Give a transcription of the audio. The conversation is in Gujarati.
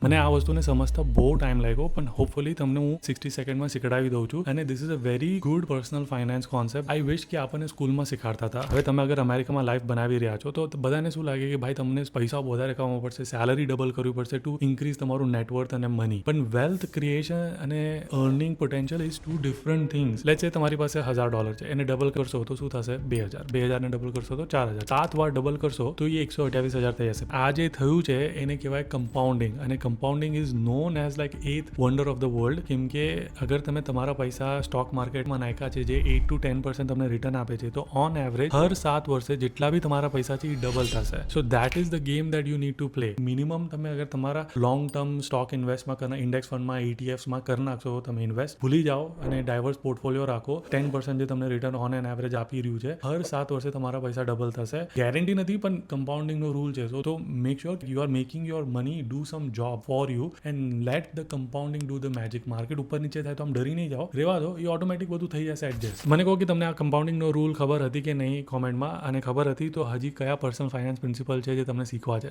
મને આ વસ્તુને સમજતા બહુ ટાઈમ લાગ્યો, પણ હોપફુલી તમને હું 60 સેકન્ડમાં શીખડાવી દઉં છું. અને this is a very good personal finance concept. I wish કે આપણને સ્કૂલમાં શીખાડતા હતા. હવે તમે અગર અમેરિકામાં લાઈફ બનાવી રહ્યા છો તો બધાને શું લાગે કે ભાઈ તમને પૈસા વધારે કમાવવા પડશે, સેલરી ડબલ કરવી પડશે ટુ ઇન્ક્રીઝ તમારું નેટવર્થ અને મની. પણ વેલ્થ ક્રિએશન અને earning potential is two different things. Let's say તમારી પાસે $1000 છે, એને ડબલ કરશો તો શું થશે? 2000. 2000 ને ડબલ કરશો તો 4000. 7 વાર ડબલ કરશો તો એ 128,000 થઈ જશે. આ જે થયું છે એને કહેવાય કમ્પાઉન્ડિંગ. અને compounding is known as like 8th wonder of the world. કેમ કે અગર તમે તમારા પૈસા સ્ટોક માર્કેટમાં નાખ્યા છે જે 8 to 10% તમને રિટર્ન આપે છે, તો ઓન એવરેજ હર 7 વર્ષે જેટલા બી તમારા પૈસા છે એ ડબલ થશે. So that is the game that you need to play. Minimum તમે અગર તમારા લોંગ ટર્મ સ્ટોક ઇન્વેસ્ટમાં કરના, ઇન્ડેક્સ ફંડમાં, ETFsમાં કરી નાખશો તમે ઇન્વેસ્ટ, ભૂલી જાઓ અને ડાયવર્સ પોર્ટફોલિયો રાખો. 10% જે તમને રિટર્ન ઓન એન એવરેજ આપી રહ્યું છે, હર 7 વર્ષે તમારા પૈસા ડબલ થશે. ગેરંટી નથી, પણ કમ્પાઉન્ડિંગનો રૂલ છે. તો make sure you are making your money do sum job for you and let the compounding do the magic. Market ઉપર નીચે થાય તો આમ ડરી નહીં જાઓ, રેવા દો, એ ઓટોમેટિક બધું થઈ જશે એડજસ્ટ. મને કહો કે તમને આ કમ્પાઉન્ડિંગનો રૂલ ખબર હતી કે નહીં કોમેન્ટમાં, અને ખબર હતી તો હજી કયા પર્સનલ ફાઇનાન્સ પ્રિન્સિપલ છે જે તમને શીખવા છે.